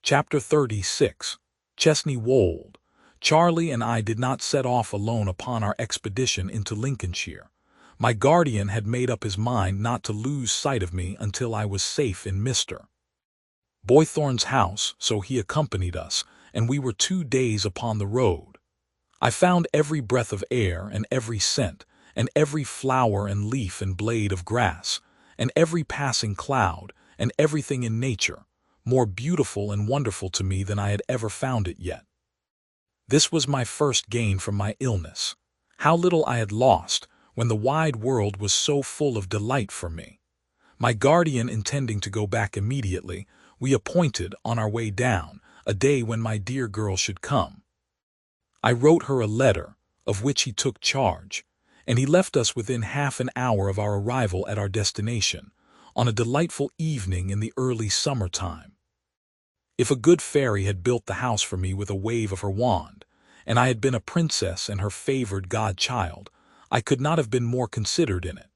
Chapter 36. Chesney Wold. Charlie and I did not set off alone upon our expedition into Lincolnshire. My guardian had made up his mind not to lose sight of me until I was safe in Mr. Boythorn's house, so he accompanied us, and we were 2 days upon the road. I found every breath of air and every scent, and every flower and leaf and blade of grass, and every passing cloud, and everything in nature, more beautiful and wonderful to me than I had ever found it yet. This was my first gain from my illness. How little I had lost, when the wide world was so full of delight for me. My guardian intending to go back immediately, we appointed, on our way down, a day when my dear girl should come. I wrote her a letter, of which he took charge, and he left us within half an hour of our arrival at our destination, on a delightful evening in the early summer-time. If a good fairy had built the house for me with a wave of her wand, and I had been a princess and her favored godchild, I could not have been more considered in it.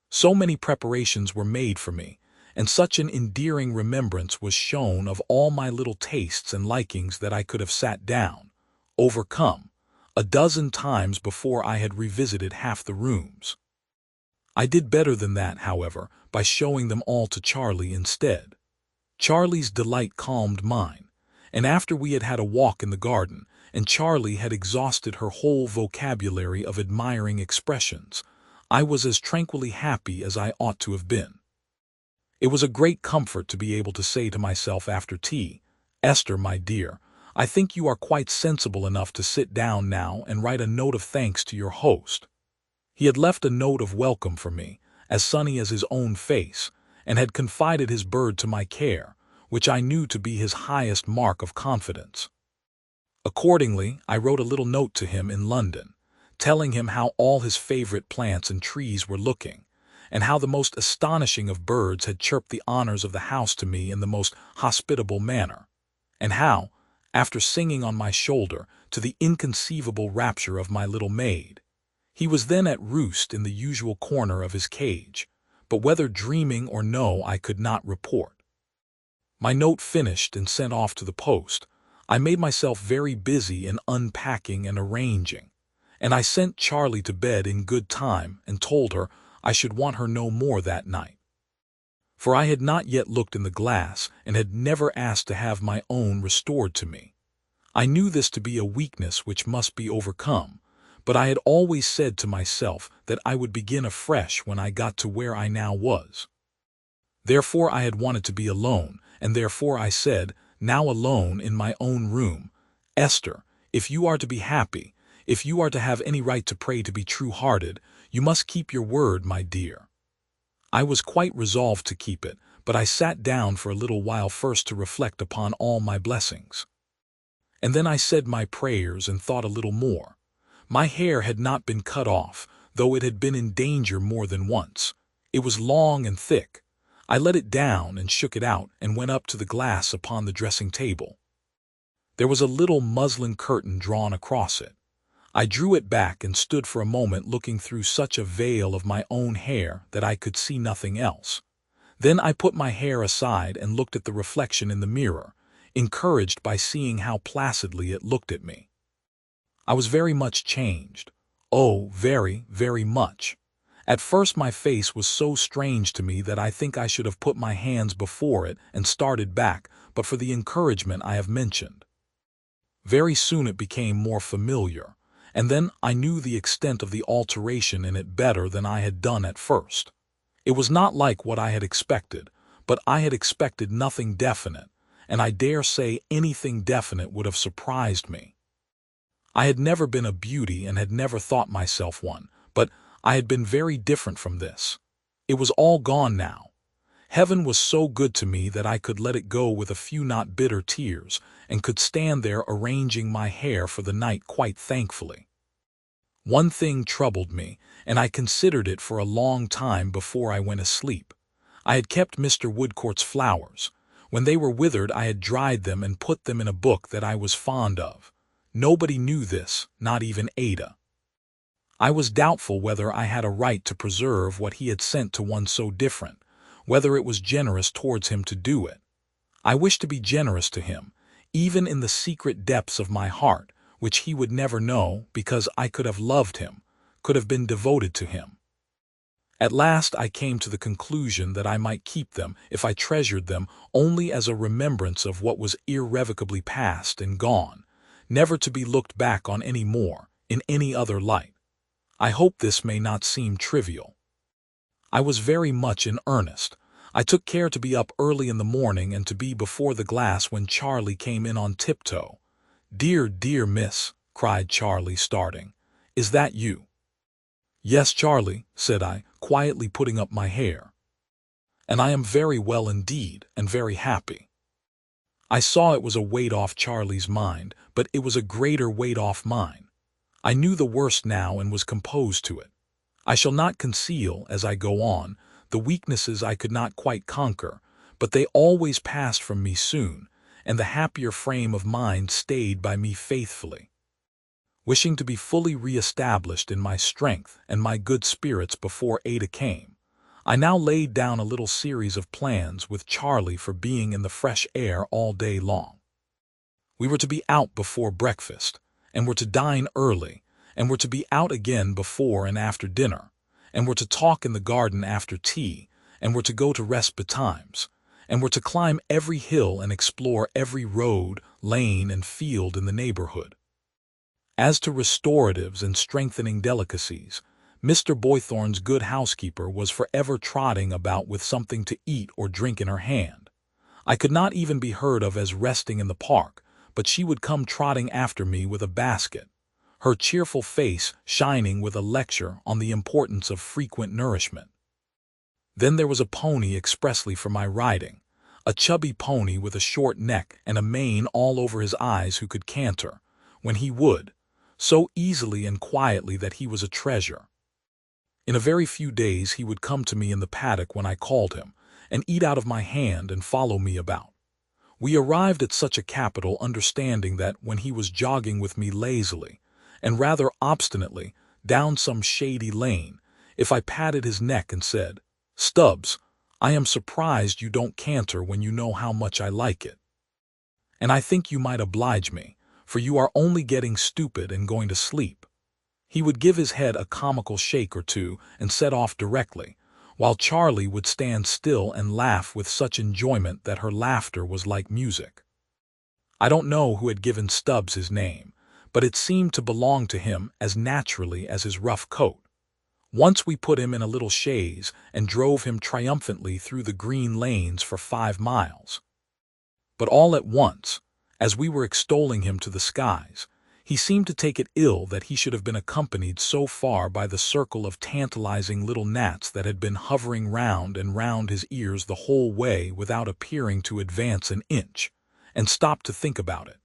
So many preparations were made for me, and such an endearing remembrance was shown of all my little tastes and likings that I could have sat down, overcome, 12 times before I had revisited half the rooms. I did better than that, however, by showing them all to Charlie instead. Charlie's delight calmed mine, and after we had had a walk in the garden, and Charlie had exhausted her whole vocabulary of admiring expressions, I was as tranquilly happy as I ought to have been. It was a great comfort to be able to say to myself after tea, "Esther, my dear, I think you are quite sensible enough to sit down now and write a note of thanks to your host." He had left a note of welcome for me, as sunny as his own face, and had confided his bird to my care, which I knew to be his highest mark of confidence. Accordingly, I wrote a little note to him in London, telling him how all his favorite plants and trees were looking, and how the most astonishing of birds had chirped the honors of the house to me in the most hospitable manner, and how, after singing on my shoulder, to the inconceivable rapture of my little maid, he was then at roost in the usual corner of his cage, but whether dreaming or no I could not report. My note finished and sent off to the post, I made myself very busy in unpacking and arranging, and I sent Charlie to bed in good time and told her I should want her no more that night. For I had not yet looked in the glass and had never asked to have my own restored to me. I knew this to be a weakness which must be overcome, but I had always said to myself that I would begin afresh when I got to where I now was. Therefore I had wanted to be alone, and therefore I said, now alone in my own room, "Esther, if you are to be happy, if you are to have any right to pray to be true-hearted, you must keep your word, my dear." I was quite resolved to keep it, but I sat down for a little while first to reflect upon all my blessings. And then I said my prayers and thought a little more. My hair had not been cut off, though it had been in danger more than once. It was long and thick. I let it down and shook it out and went up to the glass upon the dressing-table. There was a little muslin curtain drawn across it. I drew it back and stood for a moment looking through such a veil of my own hair that I could see nothing else. Then I put my hair aside and looked at the reflection in the mirror, encouraged by seeing how placidly it looked at me. I was very much changed. Oh, very, very much. At first my face was so strange to me that I think I should have put my hands before it and started back, but for the encouragement I have mentioned. Very soon it became more familiar, and then I knew the extent of the alteration in it better than I had done at first. It was not like what I had expected, but I had expected nothing definite, and I dare say anything definite would have surprised me. I had never been a beauty and had never thought myself one, but I had been very different from this. It was all gone now. Heaven was so good to me that I could let it go with a few not bitter tears, and could stand there arranging my hair for the night quite thankfully. One thing troubled me, and I considered it for a long time before I went asleep. I had kept Mr. Woodcourt's flowers. When they were withered I had dried them and put them in a book that I was fond of. Nobody knew this, not even Ada. I was doubtful whether I had a right to preserve what he had sent to one so different, whether it was generous towards him to do it. I wished to be generous to him, even in the secret depths of my heart, which he would never know, because I could have loved him, could have been devoted to him. At last I came to the conclusion that I might keep them, if I treasured them, only as a remembrance of what was irrevocably past and gone, never to be looked back on any more, in any other light. I hope this may not seem trivial. I was very much in earnest. I took care to be up early in the morning and to be before the glass when Charlie came in on tiptoe. "Dear, dear miss," cried Charlie, starting. "Is that you?" "Yes, Charlie," said I, quietly putting up my hair. "And I am very well indeed, and very happy." I saw it was a weight off Charlie's mind, but it was a greater weight off mine. I knew the worst now and was composed to it. I shall not conceal, as I go on, the weaknesses I could not quite conquer, but they always passed from me soon, and the happier frame of mind stayed by me faithfully. Wishing to be fully re-established in my strength and my good spirits before Ada came, I now laid down a little series of plans with Charlie for being in the fresh air all day long. We were to be out before breakfast, and were to dine early, and were to be out again before and after dinner, and were to talk in the garden after tea, and were to go to rest betimes, and were to climb every hill and explore every road, lane, and field in the neighborhood. As to restoratives and strengthening delicacies, Mr. Boythorn's good housekeeper was forever trotting about with something to eat or drink in her hand. I could not even be heard of as resting in the park, but she would come trotting after me with a basket, her cheerful face shining with a lecture on the importance of frequent nourishment. Then there was a pony expressly for my riding, a chubby pony with a short neck and a mane all over his eyes who could canter, when he would, so easily and quietly that he was a treasure. In a very few days he would come to me in the paddock when I called him, and eat out of my hand and follow me about. We arrived at such a capital understanding that when he was jogging with me lazily, and rather obstinately, down some shady lane, if I patted his neck and said, "Stubbs, I am surprised you don't canter when you know how much I like it. And I think you might oblige me, for you are only getting stupid and going to sleep," he would give his head a comical shake or two and set off directly, while Charlie would stand still and laugh with such enjoyment that her laughter was like music. I don't know who had given Stubbs his name, but it seemed to belong to him as naturally as his rough coat. Once we put him in a little chaise and drove him triumphantly through the green lanes for 5 miles. But all at once, as we were extolling him to the skies, he seemed to take it ill that he should have been accompanied so far by the circle of tantalizing little gnats that had been hovering round and round his ears the whole way without appearing to advance an inch, and stopped to think about it.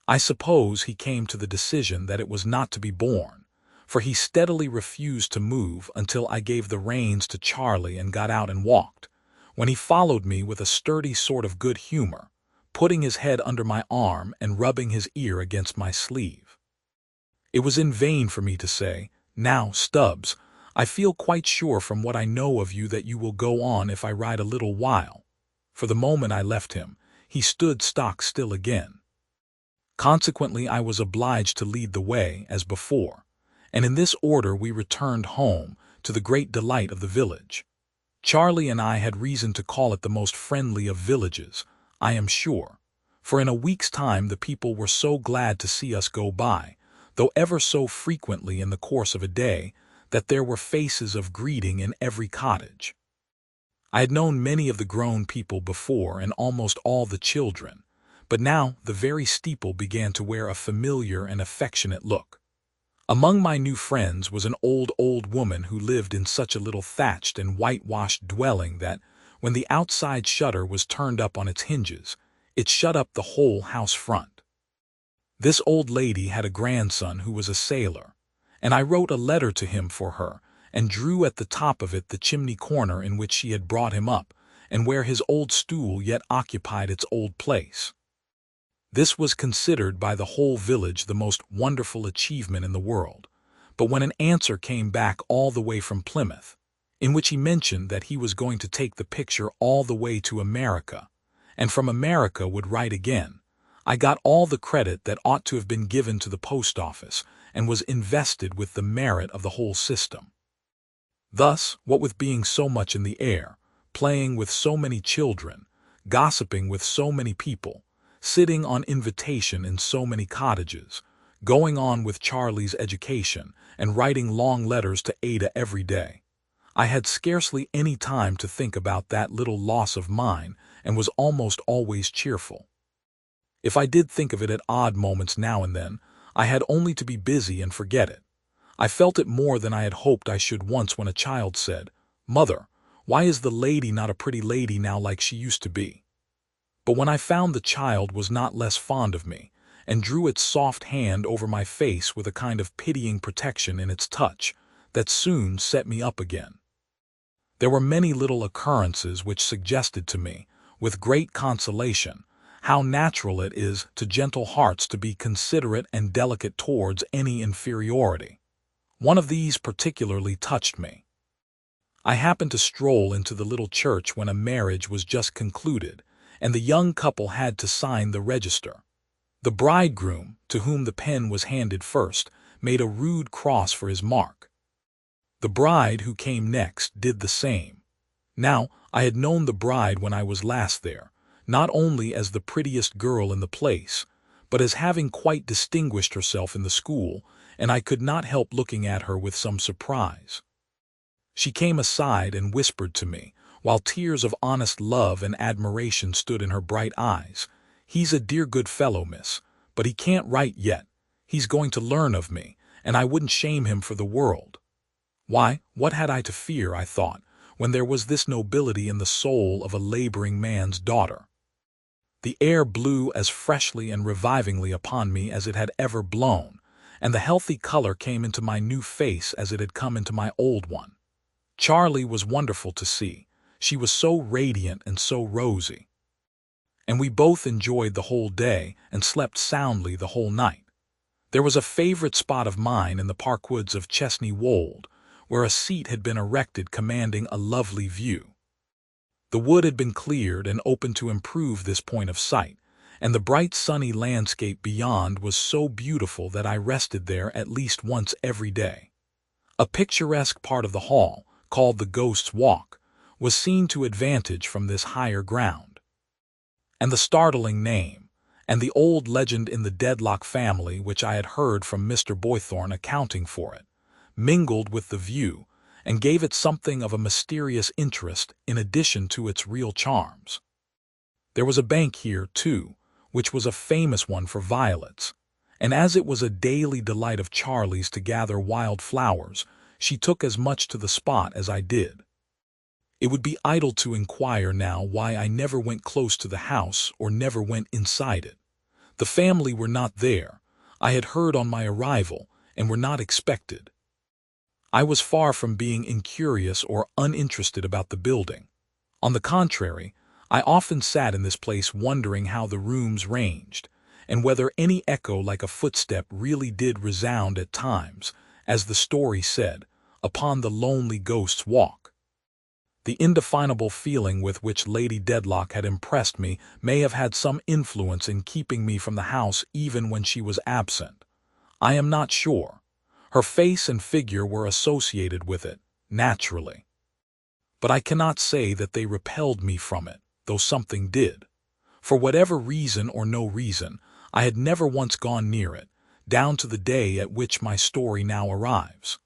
I suppose he came to the decision that it was not to be borne, for he steadily refused to move until I gave the reins to Charlie and got out and walked, when he followed me with a sturdy sort of good humor, putting his head under my arm and rubbing his ear against my sleeve. It was in vain for me to say, "Now, Stubbs, I feel quite sure from what I know of you that you will go on if I ride a little while," for the moment I left him, he stood stock still again. Consequently, I was obliged to lead the way, as before, and in this order we returned home, to the great delight of the village. Charlie and I had reason to call it the most friendly of villages, I am sure, for in a week's time the people were so glad to see us go by, though ever so frequently in the course of a day, that there were faces of greeting in every cottage. I had known many of the grown people before and almost all the children, but now the very steeple began to wear a familiar and affectionate look. Among my new friends was an old woman who lived in such a little thatched and whitewashed dwelling that, when the outside shutter was turned up on its hinges, it shut up the whole house front. This old lady had a grandson who was a sailor, and I wrote a letter to him for her, and drew at the top of it the chimney corner in which she had brought him up, and where his old stool yet occupied its old place. This was considered by the whole village the most wonderful achievement in the world, but when an answer came back all the way from Plymouth, in which he mentioned that he was going to take the picture all the way to America, and from America would write again. I got all the credit that ought to have been given to the post office, and was invested with the merit of the whole system. Thus, what with being so much in the air, playing with so many children, gossiping with so many people, sitting on invitation in so many cottages, going on with Charlie's education, and writing long letters to Ada every day, I had scarcely any time to think about that little loss of mine, and was almost always cheerful. If I did think of it at odd moments now and then, I had only to be busy and forget it. I felt it more than I had hoped I should once when a child said, "Mother, why is the lady not a pretty lady now like she used to be?" But when I found the child was not less fond of me, and drew its soft hand over my face with a kind of pitying protection in its touch, that soon set me up again. There were many little occurrences which suggested to me, with great consolation, how natural it is to gentle hearts to be considerate and delicate towards any inferiority. One of these particularly touched me. I happened to stroll into the little church when a marriage was just concluded, and the young couple had to sign the register. The bridegroom, to whom the pen was handed first, made a rude cross for his mark. The bride, who came next, did the same. Now, I had known the bride when I was last there, not only as the prettiest girl in the place, but as having quite distinguished herself in the school, and I could not help looking at her with some surprise. She came aside and whispered to me, while tears of honest love and admiration stood in her bright eyes, "He's a dear good fellow, miss, but he can't write yet. He's going to learn of me, and I wouldn't shame him for the world." Why, what had I to fear, I thought, when there was this nobility in the soul of a laboring man's daughter? The air blew as freshly and revivingly upon me as it had ever blown, and the healthy color came into my new face as it had come into my old one. Charlie was wonderful to see. She was so radiant and so rosy. And we both enjoyed the whole day and slept soundly the whole night. There was a favorite spot of mine in the park woods of Chesney Wold, where a seat had been erected commanding a lovely view. The wood had been cleared and opened to improve this point of sight, and the bright sunny landscape beyond was so beautiful that I rested there at least once every day. A picturesque part of the hall, called the Ghost's Walk, was seen to advantage from this higher ground. And the startling name, and the old legend in the Dedlock family which I had heard from Mr. Boythorn accounting for it, mingled with the view, and gave it something of a mysterious interest in addition to its real charms. There was a bank here, too, which was a famous one for violets, and as it was a daily delight of Charlie's to gather wild flowers, she took as much to the spot as I did. It would be idle to inquire now why I never went close to the house or never went inside it. The family were not there, I had heard on my arrival, and were not expected. I was far from being incurious or uninterested about the building. On the contrary, I often sat in this place wondering how the rooms ranged, and whether any echo like a footstep really did resound at times, as the story said, upon the lonely Ghost's Walk. The indefinable feeling with which Lady Dedlock had impressed me may have had some influence in keeping me from the house even when she was absent. I am not sure. Her face and figure were associated with it, naturally. But I cannot say that they repelled me from it, though something did. For whatever reason or no reason, I had never once gone near it, down to the day at which my story now arrives.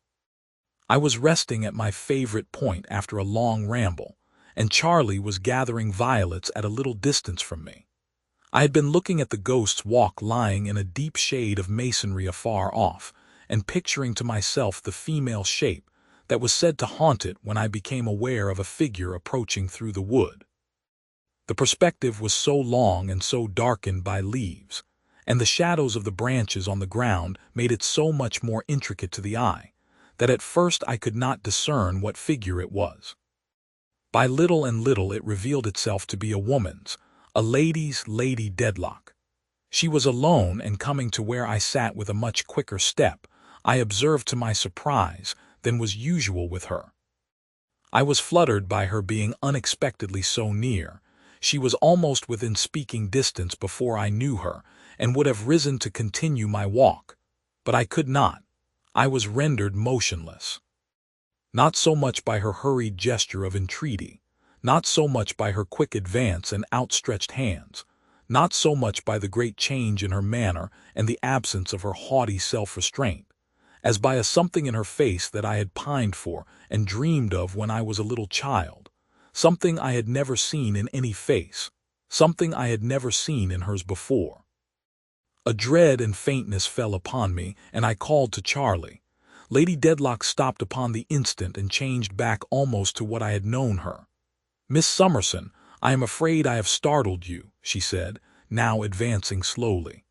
I was resting at my favorite point after a long ramble, and Charlie was gathering violets at a little distance from me. I had been looking at the Ghost's Walk lying in a deep shade of masonry afar off, and picturing to myself the female shape that was said to haunt it when I became aware of a figure approaching through the wood. The perspective was so long and so darkened by leaves, and the shadows of the branches on the ground made it so much more intricate to the eye, that at first I could not discern what figure it was. By little and little it revealed itself to be a woman's, a lady's Lady Dedlock. She was alone, and coming to where I sat with a much quicker step, I observed to my surprise than was usual with her. I was fluttered by her being unexpectedly so near. She was almost within speaking distance before I knew her, and would have risen to continue my walk. But I could not. I was rendered motionless. Not so much by her hurried gesture of entreaty, not so much by her quick advance and outstretched hands, not so much by the great change in her manner and the absence of her haughty self-restraint, as by a something in her face that I had pined for and dreamed of when I was a little child, something I had never seen in any face, something I had never seen in hers before. A dread and faintness fell upon me, and I called to Charlie. Lady Dedlock stopped upon the instant and changed back almost to what I had known her. "Miss Summerson, I am afraid I have startled you," she said, now advancing slowly.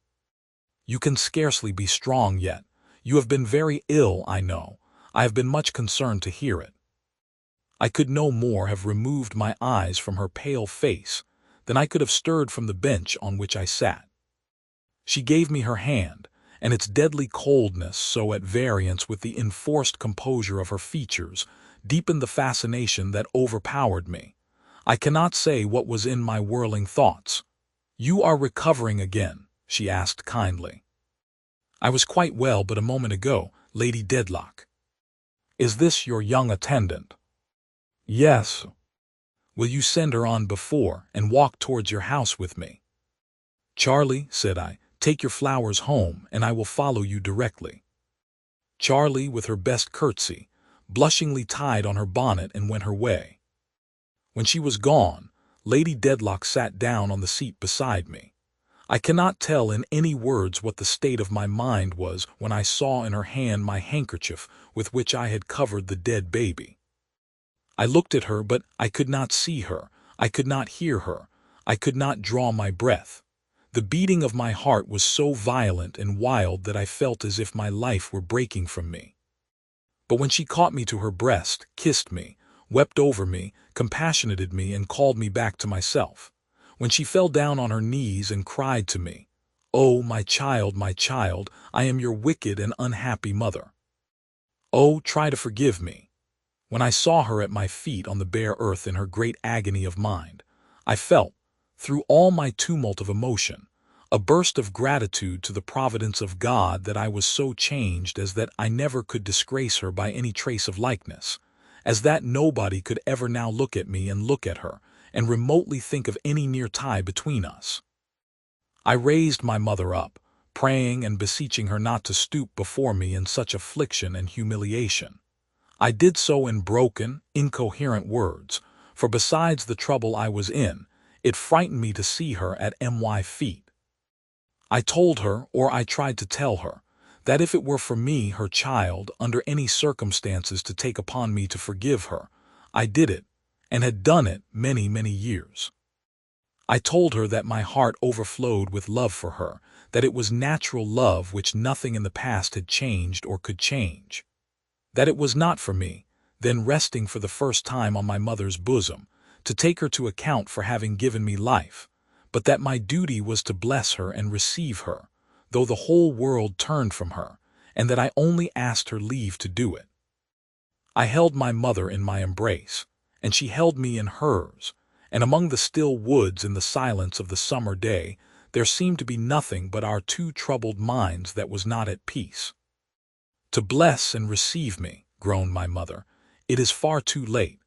"You can scarcely be strong yet. You have been very ill, I know. I have been much concerned to hear it." I could no more have removed my eyes from her pale face than I could have stirred from the bench on which I sat. She gave me her hand, and its deadly coldness, so at variance with the enforced composure of her features, deepened the fascination that overpowered me. I cannot say what was in my whirling thoughts. "You are recovering again?" she asked kindly. "I was quite well but a moment ago, Lady Dedlock." "Is this your young attendant?" "Yes." "Will you send her on before and walk towards your house with me?" "Charlie," said I, "take your flowers home, and I will follow you directly." Charlie, with her best curtsy, blushingly tied on her bonnet and went her way. When she was gone, Lady Dedlock sat down on the seat beside me. I cannot tell in any words what the state of my mind was when I saw in her hand my handkerchief with which I had covered the dead baby. I looked at her, but I could not see her, I could not hear her, I could not draw my breath. The beating of my heart was so violent and wild that I felt as if my life were breaking from me. But when she caught me to her breast, kissed me, wept over me, compassionated me, and called me back to myself, when she fell down on her knees and cried to me, "Oh, my child, I am your wicked and unhappy mother. Oh, try to forgive me." When I saw her at my feet on the bare earth in her great agony of mind, I felt, through all my tumult of emotion, a burst of gratitude to the providence of God that I was so changed as that I never could disgrace her by any trace of likeness, as that nobody could ever now look at me and look at her, and remotely think of any near tie between us. I raised my mother up, praying and beseeching her not to stoop before me in such affliction and humiliation. I did so in broken, incoherent words, for besides the trouble I was in, it frightened me to see her at my feet. I told her, or I tried to tell her, that if it were for me, her child, under any circumstances to take upon me to forgive her, I did it, and had done it many, many years. I told her that my heart overflowed with love for her, that it was natural love which nothing in the past had changed or could change. That it was not for me, then resting for the first time on my mother's bosom, to take her to account for having given me life, but that my duty was to bless her and receive her, though the whole world turned from her, and that I only asked her leave to do it. I held my mother in my embrace, and she held me in hers, and among the still woods in the silence of the summer day there seemed to be nothing but our two troubled minds that was not at peace. "To bless and receive me," groaned my mother, "it is far too late.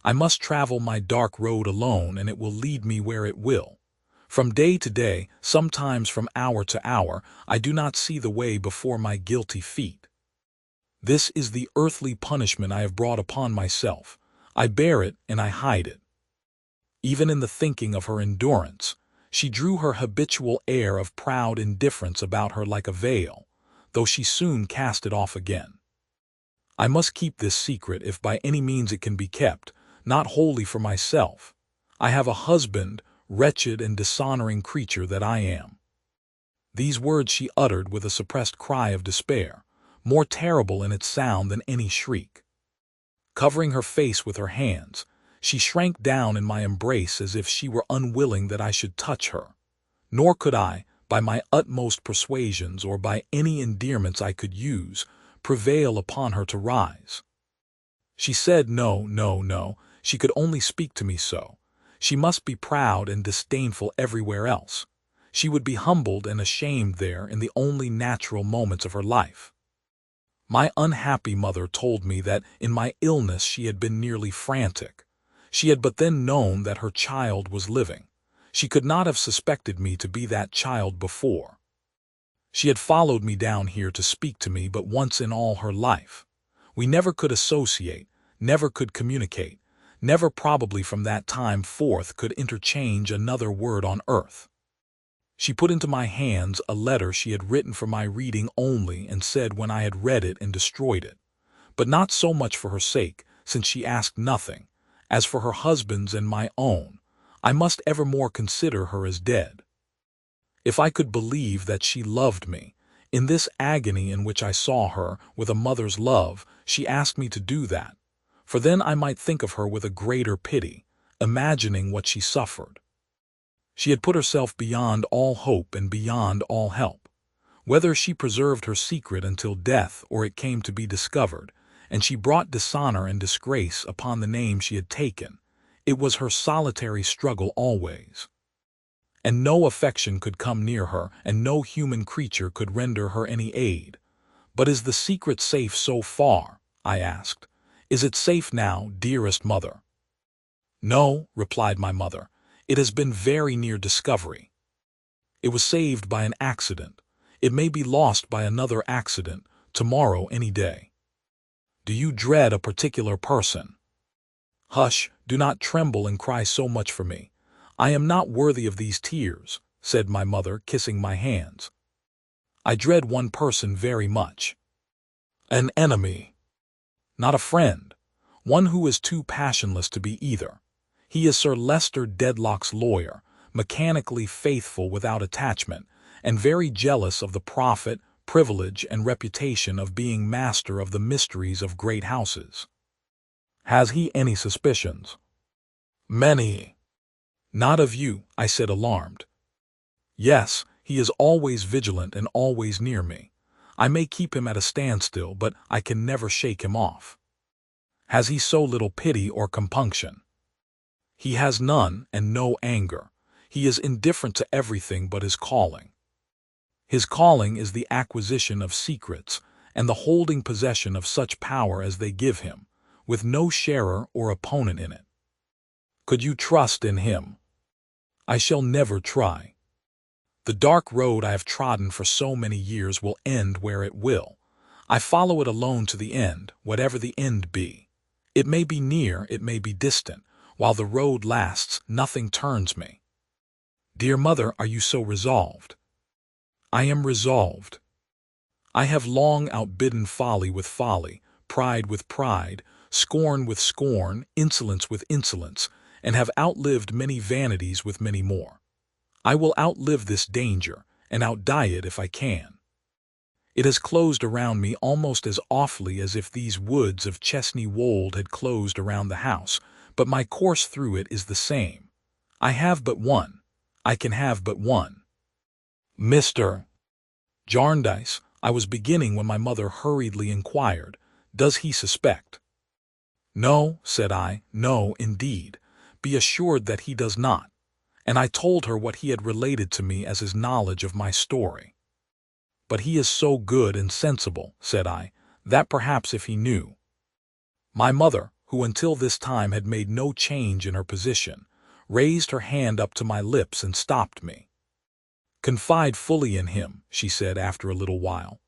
I must travel my dark road alone, and it will lead me where it will. From day to day, sometimes from hour to hour, I do not see the way before my guilty feet. This is the earthly punishment I have brought upon myself. I bear it and I hide it." Even in the thinking of her endurance, she drew her habitual air of proud indifference about her like a veil, though she soon cast it off again. I must keep this secret if by any means it can be kept, not wholly for myself. I have a husband, wretched and dishonoring creature that I am. These words she uttered with a suppressed cry of despair, more terrible in its sound than any shriek. Covering her face with her hands, she shrank down in my embrace as if she were unwilling that I should touch her. Nor could I, by my utmost persuasions or by any endearments I could use, prevail upon her to rise. She said no, no, no, she could only speak to me so. She must be proud and disdainful everywhere else. She would be humbled and ashamed there in the only natural moments of her life. My unhappy mother told me that in my illness she had been nearly frantic. She had but then known that her child was living. She could not have suspected me to be that child before. She had followed me down here to speak to me but once in all her life. We never could associate, never could communicate, never probably from that time forth could interchange another word on earth. She put into my hands a letter she had written for my reading only and said when I had read it and destroyed it, but not so much for her sake, since she asked nothing, as for her husband's and my own, I must evermore consider her as dead. If I could believe that she loved me, in this agony in which I saw her, with a mother's love, she asked me to do that, for then I might think of her with a greater pity, imagining what she suffered. She had put herself beyond all hope and beyond all help. Whether she preserved her secret until death or it came to be discovered, and she brought dishonor and disgrace upon the name she had taken, it was her solitary struggle always. And no affection could come near her, and no human creature could render her any aid. But is the secret safe so far? I asked. Is it safe now, dearest mother? No, replied my mother. It has been very near discovery. It was saved by an accident. It may be lost by another accident, tomorrow any day. Do you dread a particular person? Hush, do not tremble and cry so much for me. I am not worthy of these tears, said my mother, kissing my hands. I dread one person very much. An enemy. Not a friend. One who is too passionless to be either. He is Sir Leicester Dedlock's lawyer, mechanically faithful without attachment, and very jealous of the profit, privilege, and reputation of being master of the mysteries of great houses. Has he any suspicions? Many. Not of you, I said, alarmed. Yes, he is always vigilant and always near me. I may keep him at a standstill, but I can never shake him off. Has he so little pity or compunction? He has none and no anger. He is indifferent to everything but his calling. His calling is the acquisition of secrets and the holding possession of such power as they give him, with no sharer or opponent in it. Could you trust in him? I shall never try. The dark road I have trodden for so many years will end where it will. I follow it alone to the end, whatever the end be. It may be near, it may be distant. While the road lasts, nothing turns me. Dear mother, are you so resolved? I am resolved. I have long outbidden folly with folly, pride with pride, scorn with scorn, insolence with insolence, and have outlived many vanities with many more. I will outlive this danger, and outdie it if I can. It has closed around me almost as awfully as if these woods of Chesney Wold had closed around the house, but my course through it is the same. I have but one. I can have but one. Mr. Jarndyce, I was beginning when my mother hurriedly inquired, does he suspect? No, said I, no, indeed. Be assured that he does not. And I told her what he had related to me as his knowledge of my story. But he is so good and sensible, said I, that perhaps if he knew. My mother, who until this time had made no change in her position, raised her hand up to my lips and stopped me. Confide fully in him, she said after a little while.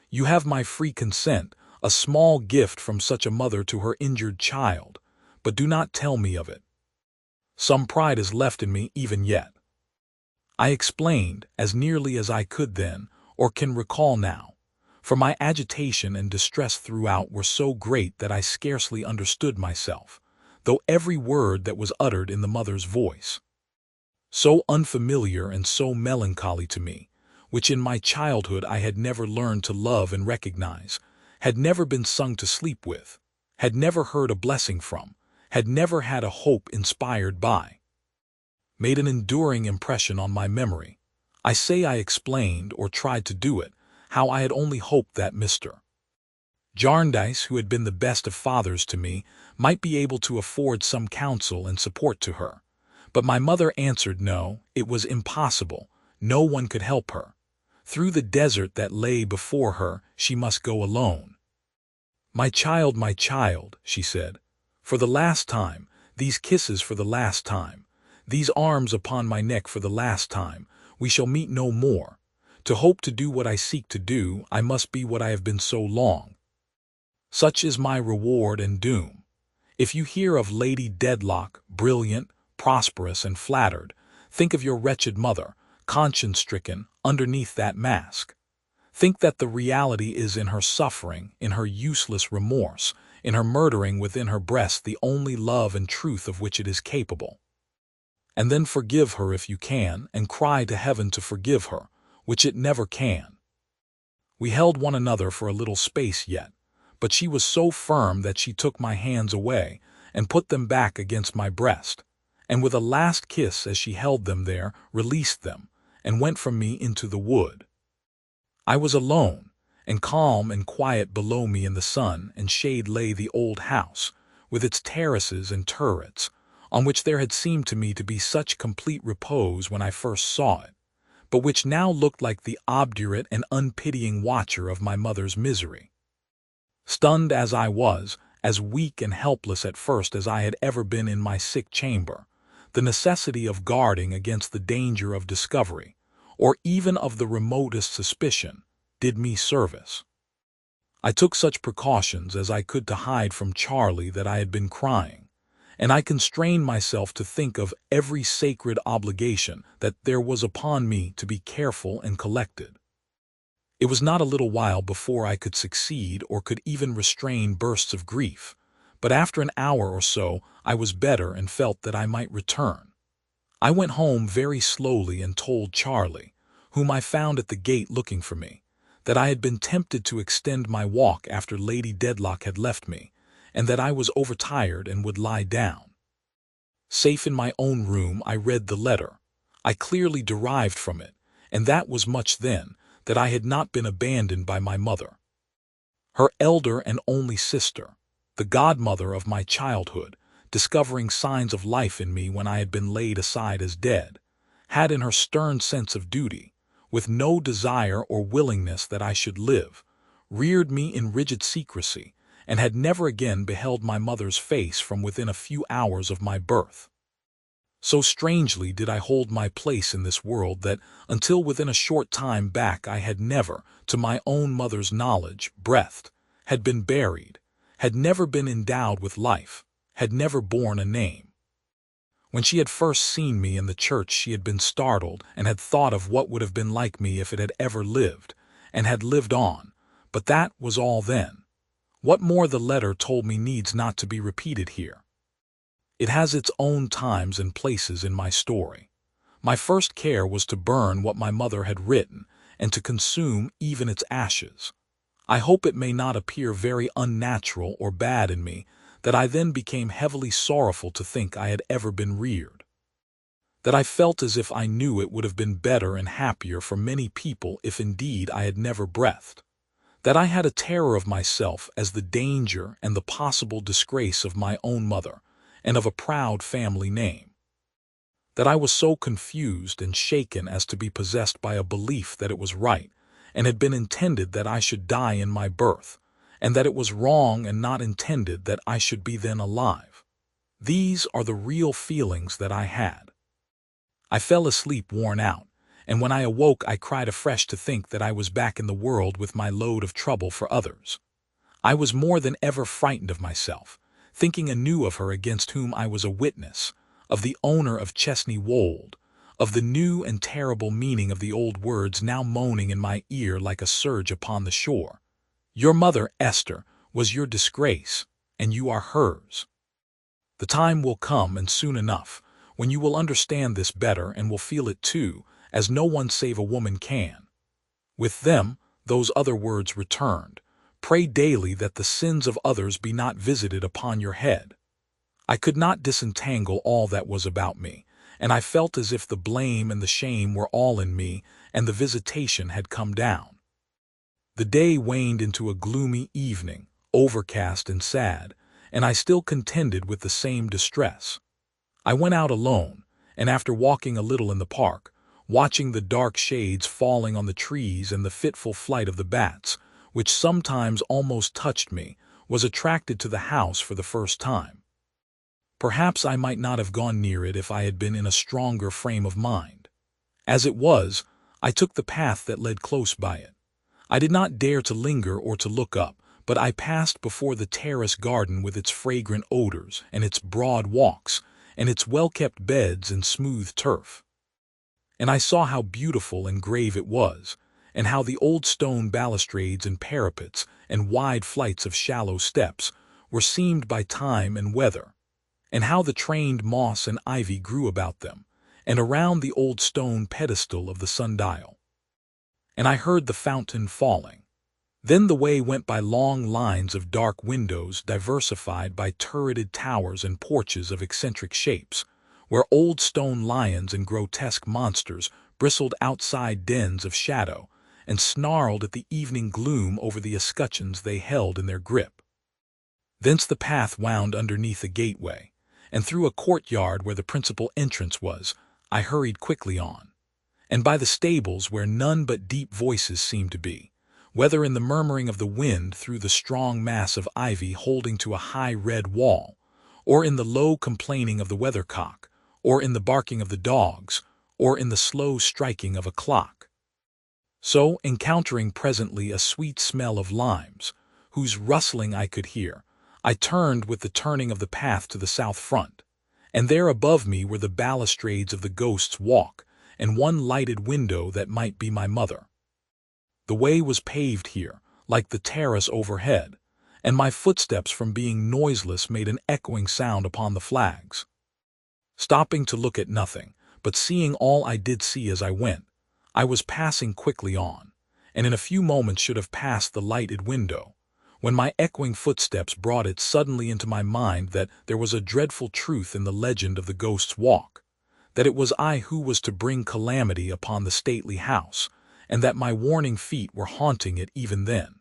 You have my free consent, a small gift from such a mother to her injured child, but do not tell me of it. Some pride is left in me even yet. I explained, as nearly as I could then, or can recall now, for my agitation and distress throughout were so great that I scarcely understood myself, though every word that was uttered in the mother's voice, so unfamiliar and so melancholy to me, which in my childhood I had never learned to love and recognize, had never been sung to sleep with, had never heard a blessing from, had never had a hope inspired by, made an enduring impression on my memory. I say I explained, or tried to do it, how I had only hoped that Mr. Jarndyce, who had been the best of fathers to me, might be able to afford some counsel and support to her, But my mother answered no, it was impossible. No one could help her. Through the desert that lay before her, she must go alone. My child, she said, for the last time, these kisses for the last time, these arms upon my neck for the last time, we shall meet no more. To hope to do what I seek to do, I must be what I have been so long. Such is my reward and doom. If you hear of Lady Dedlock, brilliant, prosperous, and flattered, think of your wretched mother, conscience-stricken, underneath that mask. Think that the reality is in her suffering, in her useless remorse, in her murdering within her breast the only love and truth of which it is capable. And then forgive her if you can, and cry to heaven to forgive her, which it never can. We held one another for a little space yet, but she was so firm that she took my hands away and put them back against my breast, and with a last kiss as she held them there, released them, and went from me into the wood. I was alone, and calm and quiet below me in the sun and shade lay the old house, with its terraces and turrets, on which there had seemed to me to be such complete repose when I first saw it, but which now looked like the obdurate and unpitying watcher of my mother's misery. Stunned as I was, as weak and helpless at first as I had ever been in my sick chamber, the necessity of guarding against the danger of discovery, or even of the remotest suspicion, did me service. I took such precautions as I could to hide from Charlie that I had been crying, and I constrained myself to think of every sacred obligation that there was upon me to be careful and collected. It was not a little while before I could succeed or could even restrain bursts of grief, but after an hour or so I was better and felt that I might return. I went home very slowly and told Charlie, whom I found at the gate looking for me, that I had been tempted to extend my walk after Lady Dedlock had left me, and that I was overtired and would lie down. Safe in my own room, I read the letter. I clearly derived from it, and that was much then, that I had not been abandoned by my mother. Her elder and only sister, the godmother of my childhood, discovering signs of life in me when I had been laid aside as dead, had in her stern sense of duty, with no desire or willingness that I should live, reared me in rigid secrecy, and had never again beheld my mother's face from within a few hours of my birth. So strangely did I hold my place in this world that, until within a short time back, I had never, to my own mother's knowledge, breathed, had been buried, had never been endowed with life, had never borne a name. When she had first seen me in the church, she had been startled and had thought of what would have been like me if it had ever lived, and had lived on, but that was all then. What more the letter told me needs not to be repeated here. It has its own times and places in my story. My first care was to burn what my mother had written, and to consume even its ashes. I hope it may not appear very unnatural or bad in me that I then became heavily sorrowful to think I had ever been reared. That I felt as if I knew it would have been better and happier for many people if indeed I had never breathed. That I had a terror of myself as the danger and the possible disgrace of my own mother, and of a proud family name. That I was so confused and shaken as to be possessed by a belief that it was right, and had been intended that I should die in my birth, and that it was wrong and not intended that I should be then alive. These are the real feelings that I had. I fell asleep worn out, and when I awoke I cried afresh to think that I was back in the world with my load of trouble for others. I was more than ever frightened of myself, thinking anew of her against whom I was a witness, of the owner of Chesney Wold, of the new and terrible meaning of the old words now moaning in my ear like a surge upon the shore. Your mother, Esther, was your disgrace, and you are hers. The time will come, and soon enough, when you will understand this better and will feel it too, as no one save a woman can. With them, those other words returned. Pray daily that the sins of others be not visited upon your head. I could not disentangle all that was about me, and I felt as if the blame and the shame were all in me, and the visitation had come down. The day waned into a gloomy evening, overcast and sad, and I still contended with the same distress. I went out alone, and after walking a little in the park, watching the dark shades falling on the trees and the fitful flight of the bats, which sometimes almost touched me, was attracted to the house for the first time. Perhaps I might not have gone near it if I had been in a stronger frame of mind. As it was, I took the path that led close by it. I did not dare to linger or to look up, but I passed before the terrace garden with its fragrant odors and its broad walks and its well-kept beds and smooth turf. And I saw how beautiful and grave it was, and how the old stone balustrades and parapets and wide flights of shallow steps were seamed by time and weather, and how the trained moss and ivy grew about them, and around the old stone pedestal of the sundial. And I heard the fountain falling. Then the way went by long lines of dark windows diversified by turreted towers and porches of eccentric shapes, where old stone lions and grotesque monsters bristled outside dens of shadow and snarled at the evening gloom over the escutcheons they held in their grip. Thence the path wound underneath a gateway, and through a courtyard where the principal entrance was, I hurried quickly on, and by the stables where none but deep voices seemed to be, whether in the murmuring of the wind through the strong mass of ivy holding to a high red wall, or in the low complaining of the weathercock, or in the barking of the dogs, or in the slow striking of a clock. So, encountering presently a sweet smell of limes, whose rustling I could hear, I turned with the turning of the path to the south front, and there above me were the balustrades of the Ghost's Walk, and one lighted window that might be my mother. The way was paved here, like the terrace overhead, and my footsteps from being noiseless made an echoing sound upon the flags. Stopping to look at nothing, but seeing all I did see as I went, I was passing quickly on, and in a few moments should have passed the lighted window, when my echoing footsteps brought it suddenly into my mind that there was a dreadful truth in the legend of the Ghost's Walk, that it was I who was to bring calamity upon the stately house, and that my warning feet were haunting it even then.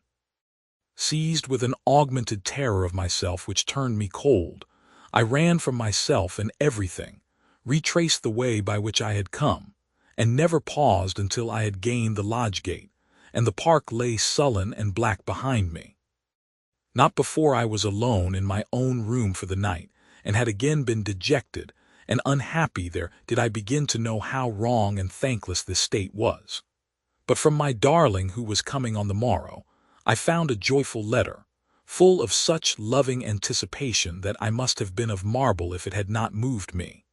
Seized with an augmented terror of myself which turned me cold, I ran from myself and everything, retraced the way by which I had come, and never paused until I had gained the lodge gate, and the park lay sullen and black behind me. Not before I was alone in my own room for the night, and had again been dejected and unhappy there, did I begin to know how wrong and thankless this state was. But from my darling who was coming on the morrow, I found a joyful letter, full of such loving anticipation that I must have been of marble if it had not moved me.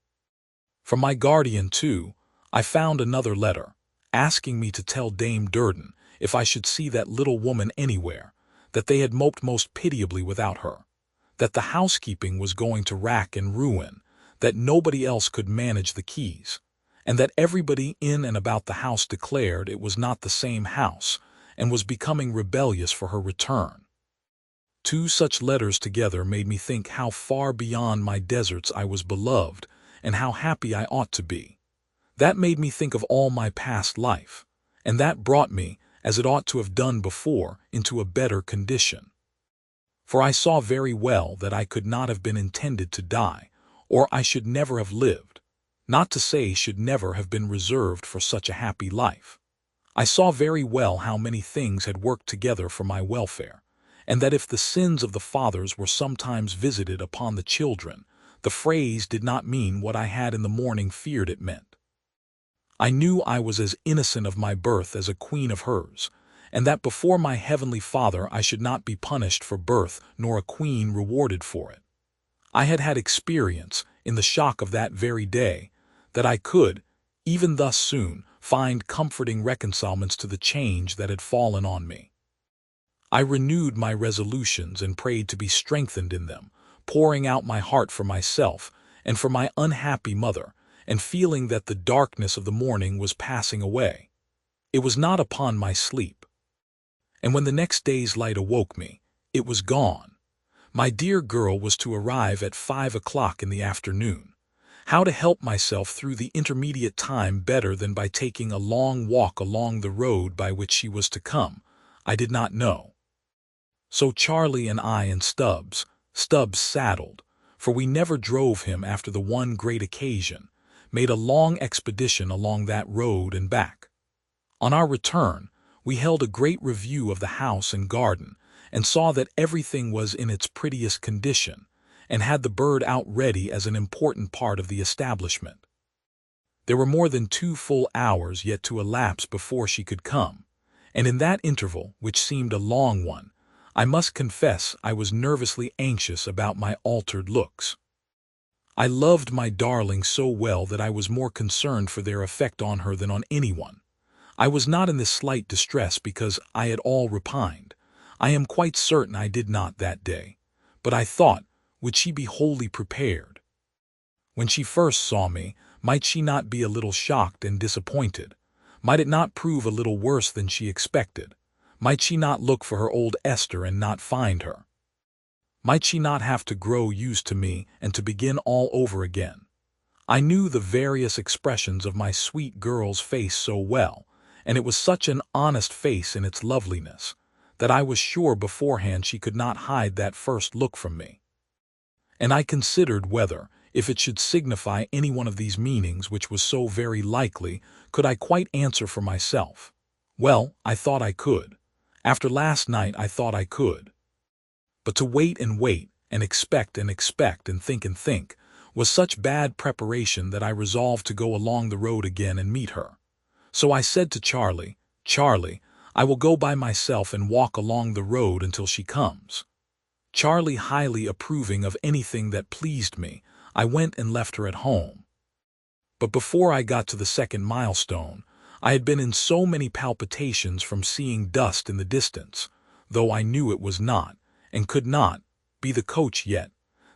From my guardian, too, I found another letter, asking me to tell Dame Durden, if I should see that little woman anywhere, that they had moped most pitiably without her, that the housekeeping was going to rack and ruin, that nobody else could manage the keys, and that everybody in and about the house declared it was not the same house, and was becoming rebellious for her return. Two such letters together made me think how far beyond my deserts I was beloved, and how happy I ought to be. That made me think of all my past life, and that brought me, as it ought to have done before, into a better condition. For I saw very well that I could not have been intended to die, or I should never have lived, not to say should never have been reserved for such a happy life. I saw very well how many things had worked together for my welfare, and that if the sins of the fathers were sometimes visited upon the children, the phrase did not mean what I had in the morning feared it meant. I knew I was as innocent of my birth as a queen of hers, and that before my heavenly Father I should not be punished for birth nor a queen rewarded for it. I had had experience, in the shock of that very day, that I could, even thus soon, find comforting reconcilements to the change that had fallen on me. I renewed my resolutions and prayed to be strengthened in them, pouring out my heart for myself and for my unhappy mother, and feeling that the darkness of the morning was passing away. It was not upon my sleep. And when the next day's light awoke me, it was gone. My dear girl was to arrive at 5 o'clock in the afternoon. How to help myself through the intermediate time better than by taking a long walk along the road by which she was to come, I did not know. So Charlie and I and Stubbs saddled, for we never drove him after the one great occasion, made a long expedition along that road and back. On our return, we held a great review of the house and garden, and saw that everything was in its prettiest condition, and had the bird out ready as an important part of the establishment. There were more than 2 full hours yet to elapse before she could come, and in that interval, which seemed a long one, I must confess I was nervously anxious about my altered looks. I loved my darling so well that I was more concerned for their effect on her than on anyone. I was not in the slight distress because I at all repined. I am quite certain I did not that day. But I thought, would she be wholly prepared? When she first saw me, might she not be a little shocked and disappointed? Might it not prove a little worse than she expected? Might she not look for her old Esther and not find her? Might she not have to grow used to me and to begin all over again? I knew the various expressions of my sweet girl's face so well, and it was such an honest face in its loveliness, that I was sure beforehand she could not hide that first look from me. And I considered whether, if it should signify any one of these meanings, which was so very likely, could I quite answer for myself. Well, I thought I could. After last night I thought I could. But to wait, and expect and think, was such bad preparation that I resolved to go along the road again and meet her. So I said to Charlie, "Charlie, I will go by myself and walk along the road until she comes." Charlie highly approving of anything that pleased me, I went and left her at home. But before I got to the second milestone, I had been in so many palpitations from seeing dust in the distance, though I knew it was not, and could not, be the coach yet,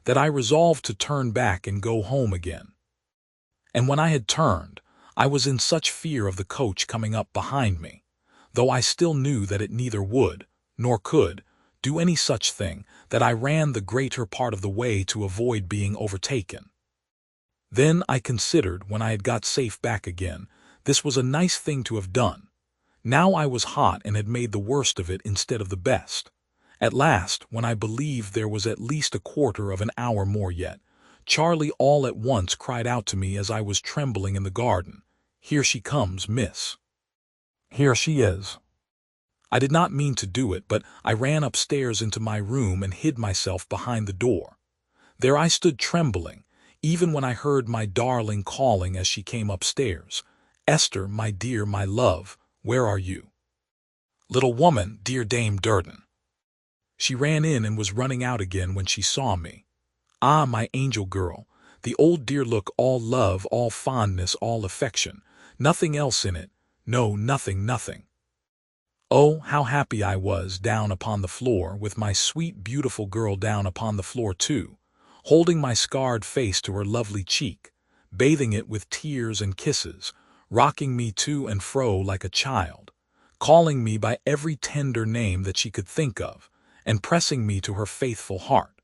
that I resolved to turn back and go home again. And when I had turned, I was in such fear of the coach coming up behind me, though I still knew that it neither would, nor could, do any such thing, that I ran the greater part of the way to avoid being overtaken. Then I considered, when I had got safe back again, this was a nice thing to have done. Now I was hot and had made the worst of it instead of the best. At last, when I believed there was at least a quarter of an hour more yet, Charlie all at once cried out to me as I was trembling in the garden, "Here she comes, miss." Here she is. I did not mean to do it, but I ran upstairs into my room and hid myself behind the door. There I stood trembling, even when I heard my darling calling as she came upstairs, "Esther, my dear, my love, where are you?" "Little woman, dear Dame Durden." She ran in and was running out again when she saw me. "Ah, my angel girl," the old dear look, all love, all fondness, all affection, nothing else in it, no, nothing. Oh, how happy I was down upon the floor, with my sweet beautiful girl down upon the floor too, holding my scarred face to her lovely cheek, bathing it with tears and kisses, rocking me to and fro like a child, calling me by every tender name that she could think of, and pressing me to her faithful heart.